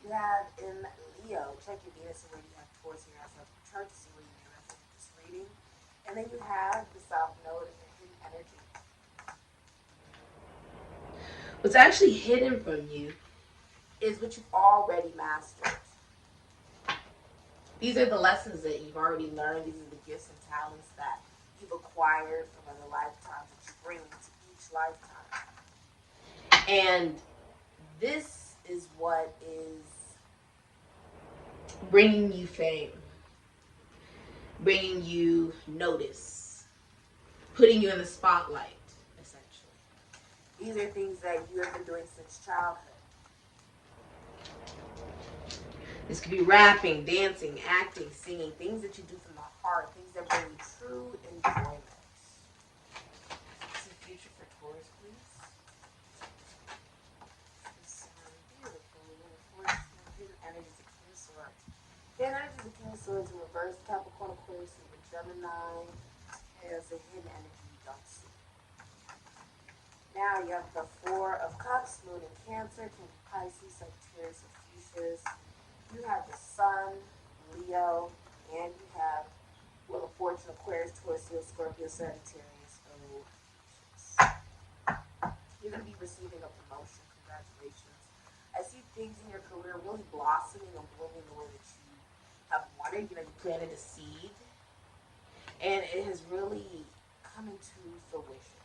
You have in Leo, check your Venus and where you have Taurus in your chart to see where you may resonate with this reading. And then you have the South Node and the hidden energy. What's actually hidden from you is what you've already mastered. These are the lessons that you've already learned. These are the gifts and talents that you've acquired from other lifetimes that you bring into each lifetime. And this is what is bringing you fame, bringing you notice, putting you in the spotlight, essentially. These are things that you have been doing since childhood. This could be rapping, dancing, acting, singing, things that you do from the heart, things that bring you true enjoyment. See future for Taurus, please. This beautiful little hidden energies of King of Swords. Hidden energies of King of Swords in reverse, Capricorn, Aquarius, and Gemini has a hidden energy you don't see. Now you have the Four of Cups, Moon in Cancer, King of Pisces, Sagittarius, and Fuchsias. You have the Sun, Leo, and you have Wheel of Fortune, Aquarius, Taurus, Scorpio, Sagittarius. You're going to be receiving a promotion. Congratulations. I see things in your career really blossoming and blooming the way that you have wanted. You know, you planted a seed, and it has really come into fruition,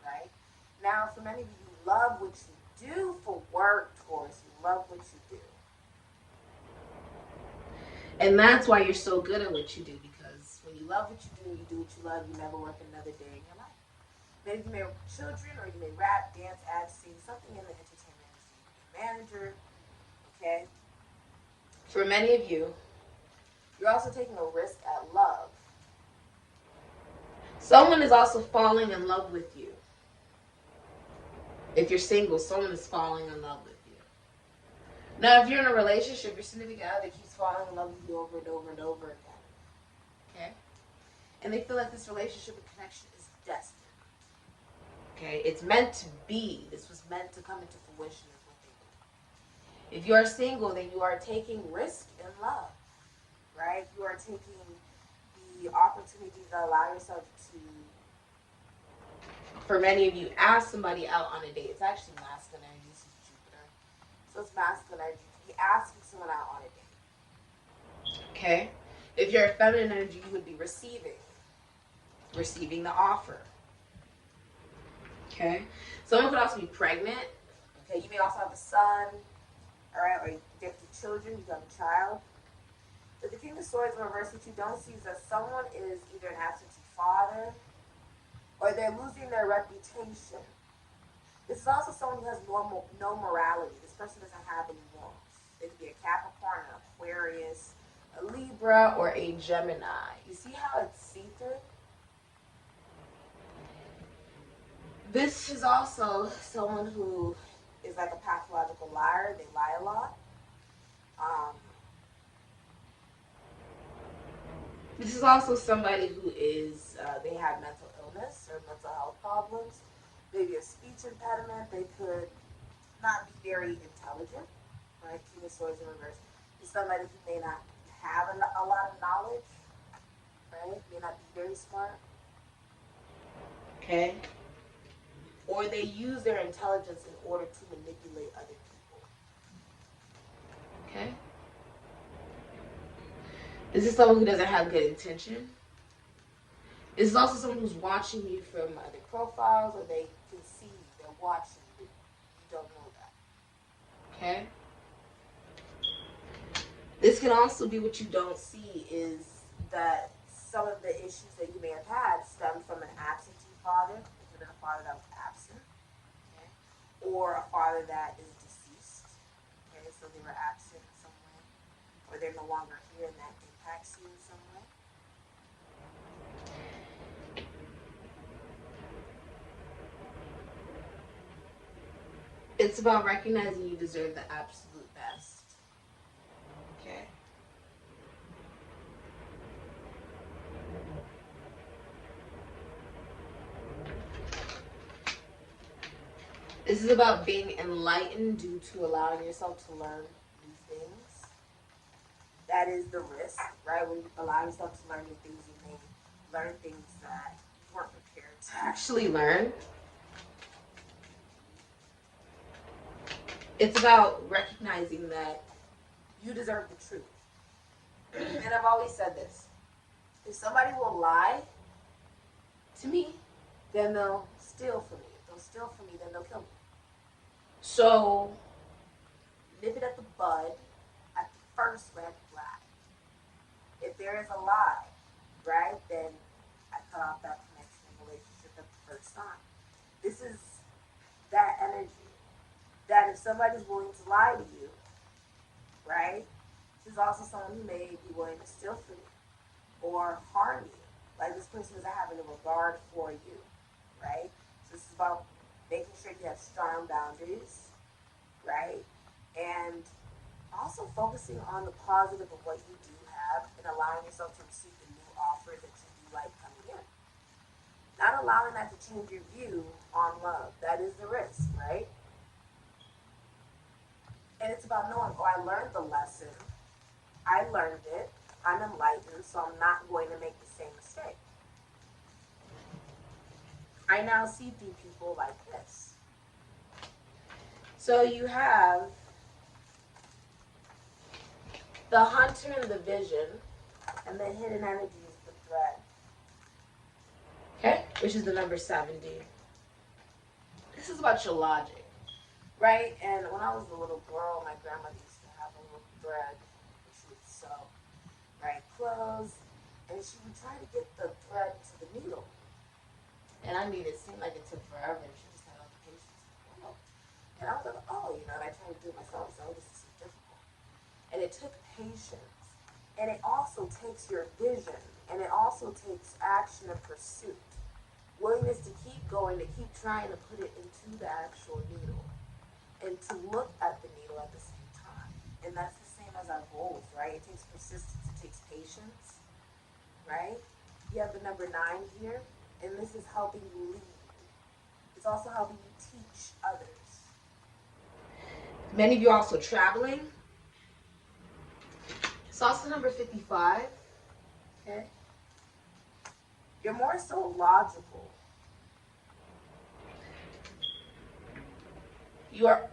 right? Now, for many of you, you love what you do for work, Taurus. You love what you do. And that's why you're so good at what you do, because when you love what you do what you love, you never work another day in your life. Maybe you may work with children, or you may rap, dance, act, sing, something in the entertainment industry. You can be a manager, okay? For many of you, you're also taking a risk at love. Someone is also falling in love with you. If you're single, someone is falling in love with you. Now, if you're in a relationship, your significant other keeps falling in love with you over and over and over again. Okay? And they feel like this relationship and connection is destined. Okay? It's meant to be. This was meant to come into fruition, is what they do. If you are single, then you are taking risk in love. Right? You are taking the opportunity to allow yourself to, for many of you, ask somebody out on a date. It's actually masculine energy. This is Jupiter. So it's masculine energy to be asking someone out on a date. Okay? If you're a feminine energy, you would be receiving the offer. Okay? Someone could also be pregnant. Okay? You may also have a son. Alright? Or you get the children, you have a child. But the King of Swords in reverse, what you don't see is that someone is either an absentee father, or they're losing their reputation. This is also someone who has no morality. This person doesn't have any morals. They could be a Capricorn, an Aquarius, a Libra, or a Gemini. You see how it's see-through? This is also someone who is like a pathological liar. They lie a lot. This is also somebody who is, they have mental illness or mental health problems. Maybe a speech impediment. They could not be very intelligent, right? King of Swords in reverse. It's somebody who may not have a lot of knowledge, right? May not be very smart. Okay? Or they use their intelligence in order to manipulate other people. Okay? This is someone who doesn't have good intention. This is also someone who's watching you from other profiles, or they can see you. They're watching you. You don't know that. Okay? This can also be what you don't see is that some of the issues that you may have had stem from an absentee father. It could have been a father that was absent. Okay? Or a father that is deceased. Okay? So they were absent in some way. Or they're no longer here, and that impacts you in some way. It's about recognizing you deserve the absolute best. Okay? This is about being enlightened due to allowing yourself to learn new that is the risk, right? When you allow yourself to learn new things, you may learn things that you weren't prepared to actually learn. It's about recognizing that you deserve the truth. And I've always said this. If somebody will lie to me, then they'll steal from me. If they'll steal from me, then they'll kill me. So, nip it at the bud at the first red flag. If there is a lie, right, then I cut off that connection and relationship at the first time. This is that energy. That if somebody's willing to lie to you, right, this is also someone who may be willing to steal from you or harm you. Like this person isn't having a regard for you, right? So this is about making sure you have strong boundaries, right? And also focusing on the positive of what you do have and allowing yourself to receive the new offers that you do like coming in. Not allowing that to change your view on love. That is the risk, right? And it's about knowing, oh, I learned the lesson. I learned it. I'm enlightened, so I'm not going to make the same mistake. I now see through people like this. So you have the hunter and the vision, and the hidden energy is the thread. Okay? Which is the number 70. This is about your logic, right? And when I was a little girl, my grandmother used to have a little thread, which she would sew, right, clothes, and she would try to get the thread to the needle. And I mean, it seemed like it took forever, and she just had all the patience in the world. And I was like, oh, you know, and I tried to do it myself, so this is so difficult. And it took patience. And it also takes your vision. And it also takes action and pursuit. Willingness to keep going, to keep trying to put it into the actual needle. And to look at the needle at the same time. And that's the same as our goals, right? It takes persistence, it takes patience, right? You have the number 9 here, and this is helping you lead. It's also helping you teach others. Many of you are also traveling. It's also number 55, okay? You're more so logical.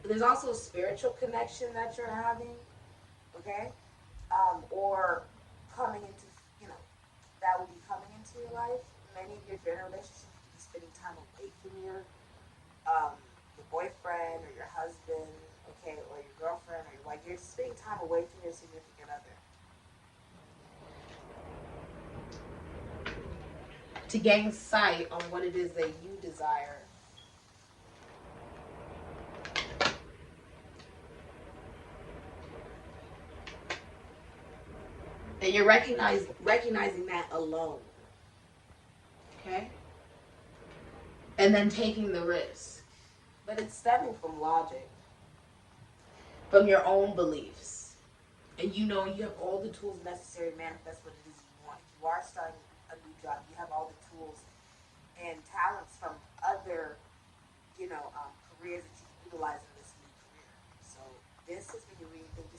There's also a spiritual connection that you're having, okay? Or coming into, that will be coming into your life. Many of you, if you're in a relationship, you could be spending time away from your boyfriend or your husband, okay, or your girlfriend or your wife. You're spending time away from your significant other. To gain sight on what it is that you desire. And you're recognizing that alone. Okay? And then taking the risk. But it's stemming from logic. From your own beliefs. And you know you have all the tools necessary to manifest what it is you want. You are starting a new job. You have all the tools and talents from other, careers that you can utilize in this new career. So this is when you really think